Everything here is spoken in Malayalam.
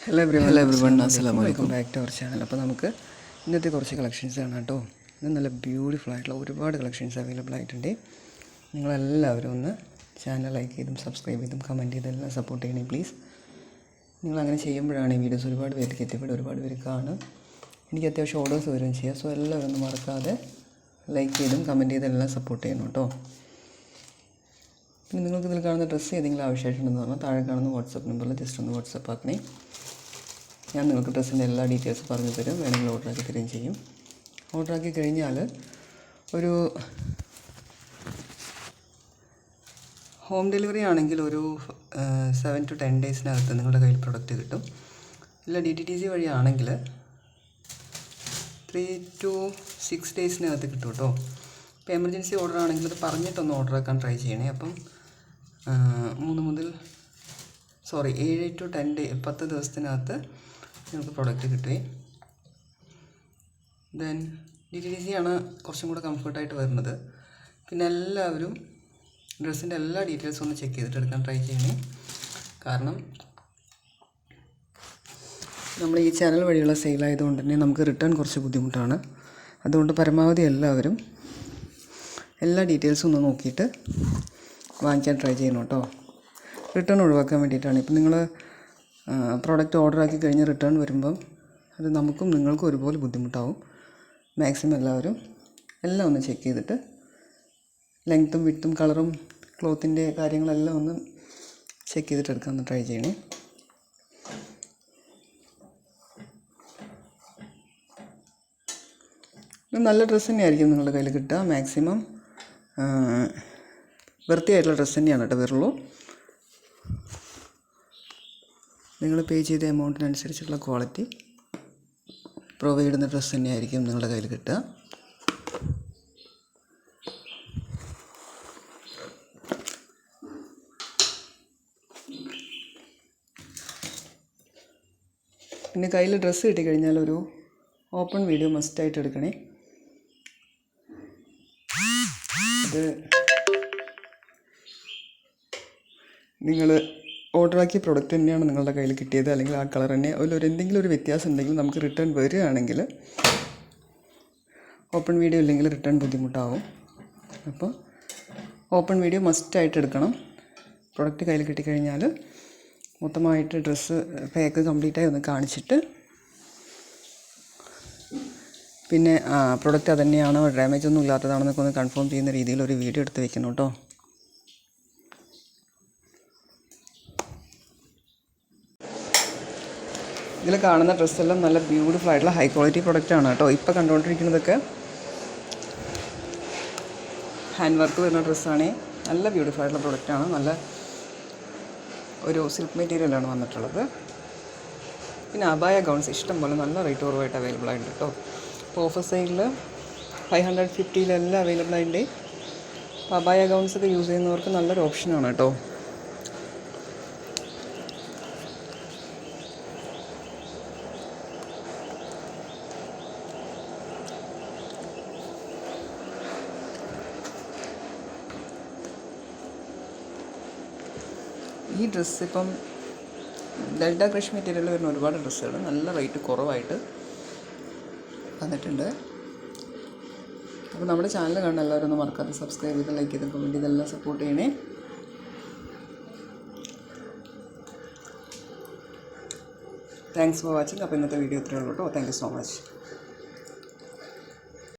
Hello everyone, assalamu alaikum. Back to our channel. അപ്പോൾ നമുക്ക് ഇന്നത്തെ കുറച്ച് കളക്ഷൻസ് ആണ് കേട്ടോ. ഇത് നല്ല ബ്യൂട്ടിഫുൾ ആയിട്ടുള്ള ഒരുപാട് കളക്ഷൻസ് അവൈലബിൾ ആയിട്ടുണ്ട്. നിങ്ങളെല്ലാവരും ഒന്ന് ചാനൽ ലൈക്ക് ചെയ്തും സബ്സ്ക്രൈബ് ചെയ്തും കമൻറ്റ് ചെയ്തെല്ലാം സപ്പോർട്ട് ചെയ്യണേ പ്ലീസ്. നിങ്ങളങ്ങനെ ചെയ്യുമ്പോഴാണ് ഈ വീഡിയോസ് ഒരുപാട് പേർക്ക് എത്തിപ്പെടും, ഒരുപാട് പേര് കാണും. എനിക്ക് അത്യാവശ്യം ഓർഡേഴ്സ് വരും ചെയ്യാം. സോ എല്ലാവരും ഒന്ന് മറക്കാതെ ലൈക്ക് ചെയ്തും കമൻറ്റ് ചെയ്തെല്ലാം സപ്പോർട്ട് ചെയ്യണം കേട്ടോ. പിന്നെ നിങ്ങൾക്ക് ഇതിൽ കാണുന്ന ഡ്രസ്സ് ഏതെങ്കിലും ആവശ്യമായിട്ടുണ്ടെന്ന് പറഞ്ഞാൽ താഴെ കാണുന്ന വാട്സപ്പ് നമ്പറിൽ ജസ്റ്റ് ഒന്ന് വാട്സപ്പ് ആക്കണേ. ഞാൻ നിങ്ങൾക്ക് ഡ്രസ്സിൻ്റെ എല്ലാ ഡീറ്റെയിൽസ് പറഞ്ഞു തരും, വേണമെങ്കിൽ ഓർഡറാക്കി തരികയും ചെയ്യും. ഓർഡറാക്കി കഴിഞ്ഞാൽ ഒരു ഹോം ഡെലിവറി ആണെങ്കിൽ ഒരു 7 to 10 ഡേയ്സിനകത്ത് നിങ്ങളുടെ കയ്യിൽ പ്രൊഡക്റ്റ് കിട്ടും. ഇല്ല DTDC വഴിയാണെങ്കിൽ 3 to 6 ഡേയ്സിനകത്ത് കിട്ടും കേട്ടോ. ഇപ്പോൾ എമർജൻസി ഓർഡർ ആണെങ്കിൽ അത് പറഞ്ഞിട്ടൊന്ന് ഓർഡറാക്കാൻ ട്രൈ ചെയ്യണേ. അപ്പം 7 to 10 ദിവസത്തിനകത്ത് നിങ്ങൾക്ക് പ്രോഡക്റ്റ് കിട്ടുകയും ദെൻ DTDC ആണ് കുറച്ചും കൂടെ കംഫർട്ടായിട്ട് വരുന്നത്. പിന്നെ എല്ലാവരും ഡ്രസ്സിൻ്റെ എല്ലാ ഡീറ്റെയിൽസും ഒന്ന് ചെക്ക് ചെയ്തിട്ട് എടുക്കാൻ ട്രൈ ചെയ്യണേ. കാരണം നമ്മൾ ഈ ചാനൽ വഴിയുള്ള സെയിലായതുകൊണ്ട് തന്നെ നമുക്ക് റിട്ടേൺ കുറച്ച് ബുദ്ധിമുട്ടാണ്. അതുകൊണ്ട് പരമാവധി എല്ലാവരും എല്ലാ ഡീറ്റെയിൽസും ഒന്ന് നോക്കിയിട്ട് വാങ്ങിക്കാൻ ട്രൈ ചെയ്യണം കേട്ടോ. റിട്ടേൺ ഒഴിവാക്കാൻ വേണ്ടിയിട്ടാണ്. ഇപ്പം നിങ്ങൾ പ്രോഡക്റ്റ് ഓർഡറാക്കി കഴിഞ്ഞ് റിട്ടേൺ വരുമ്പം അത് നമുക്കും നിങ്ങൾക്കും ഒരുപോലെ ബുദ്ധിമുട്ടാവും. മാക്സിമം എല്ലാവരും എല്ലാം ഒന്ന് ചെക്ക് ചെയ്തിട്ട് ലെങ്ത്തും വിഡ്ത്തും കളറും ക്ലോത്തിൻ്റെ കാര്യങ്ങളെല്ലാം ഒന്ന് ചെക്ക് ചെയ്തിട്ട് എടുക്കാൻ ഒന്ന് ട്രൈ ചെയ്യണേ. നല്ല ഡ്രസ്സ് തന്നെയായിരിക്കും നിങ്ങളുടെ കയ്യിൽ കിട്ടുക. മാക്സിമം വൃത്തിയായിട്ടുള്ള ഡ്രസ്സ് തന്നെയാണ് കേട്ടോ വരുള്ളൂ. നിങ്ങൾ പേ ചെയ്ത എമൗണ്ടിനനുസരിച്ചുള്ള ക്വാളിറ്റി പ്രൊവൈഡ് ചെയ്യുന്ന ഡ്രസ്സ് തന്നെയായിരിക്കും നിങ്ങളുടെ കയ്യിൽ കിട്ടുക. പിന്നെ കയ്യിൽ ഡ്രസ്സ് കിട്ടിക്കഴിഞ്ഞാൽ ഒരു ഓപ്പൺ വീഡിയോ മസ്റ്റായിട്ട് എടുക്കണേ. അത് നിങ്ങൾ ഓർഡറാക്കിയ പ്രൊഡക്റ്റ് തന്നെയാണ് നിങ്ങളുടെ കയ്യിൽ കിട്ടിയത്, അല്ലെങ്കിൽ ആ കളർ തന്നെ എന്തെങ്കിലും ഒരു വ്യത്യാസം ഉണ്ടെങ്കിൽ നമുക്ക് റിട്ടേൺ വരികയാണെങ്കിൽ ഓപ്പൺ വീഡിയോ ഇല്ലെങ്കിൽ റിട്ടേൺ ബുദ്ധിമുട്ടാവും. അപ്പോൾ ഓപ്പൺ വീഡിയോ മസ്റ്റായിട്ട് എടുക്കണം. പ്രൊഡക്റ്റ് കയ്യിൽ കിട്ടിക്കഴിഞ്ഞാൽ മൊത്തമായിട്ട് ഡ്രസ്സ് പാക്ക് കംപ്ലീറ്റായി ഒന്ന് കാണിച്ചിട്ട് പിന്നെ പ്രൊഡക്റ്റ് അത് തന്നെയാണോ ഡാമേജ് ഒന്നും ഇല്ലാത്തതാണെന്നൊക്കെ ഒന്ന് കൺഫേം ചെയ്യുന്ന രീതിയിൽ ഒരു വീഡിയോ എടുത്ത് വെക്കണം കേട്ടോ. ഇതിൽ കാണുന്ന ഡ്രസ്സെല്ലാം നല്ല ബ്യൂട്ടിഫുൾ ആയിട്ടുള്ള ഹൈ ക്വാളിറ്റി പ്രൊഡക്റ്റാണ് കേട്ടോ. ഇപ്പോൾ കണ്ടുകൊണ്ടിരിക്കുന്നതൊക്കെ ഹാൻഡ് വർക്ക് വരുന്ന ഡ്രസ്സാണ്. നല്ല ബ്യൂട്ടിഫുൾ ആയിട്ടുള്ള പ്രൊഡക്റ്റാണ്. നല്ല ഒരു സിൽക്ക് മെറ്റീരിയലാണ് വന്നിട്ടുള്ളത്. പിന്നെ അബായ ഗൗൺസ് ഇഷ്ടം പോലെ നല്ല റേറ്റ് കുറവായിട്ട് അവൈലബിൾ ആയിട്ടുണ്ട് കേട്ടോ. ഇപ്പോൾ ഓഫർ സൈഡിൽ 550 അവൈലബിൾ ആയിട്ടുണ്ട്. അപ്പോൾ അബായ ഗൗൺസൊക്കെ യൂസ് ചെയ്യുന്നവർക്ക് നല്ലൊരു ഓപ്ഷനാണ് കേട്ടോ. ഈ ഡ്രസ്സ് ഇപ്പം ഡെൽറ്റ ക്രഷ് മെറ്റീരിയൽ വരുന്ന ഒരുപാട് ഡ്രസ്സുകൾ നല്ല റേറ്റ് കുറവായിട്ട് വന്നിട്ടുണ്ട്. അപ്പോൾ നമ്മുടെ ചാനൽ കാണുന്ന എല്ലാവരും ഒന്ന് മറക്കാതെ സബ്സ്ക്രൈബ് ചെയ്ത് ലൈക്ക് ചെയ്ത് കമൻറ്റ് ചെയ്തെല്ലാം സപ്പോർട്ട് ചെയ്യണേ. Thanks for watching. അപ്പോൾ ഇന്നത്തെ വീഡിയോ ഇത്രയേ ഉള്ളൂ കേട്ടോ. Thank you so much.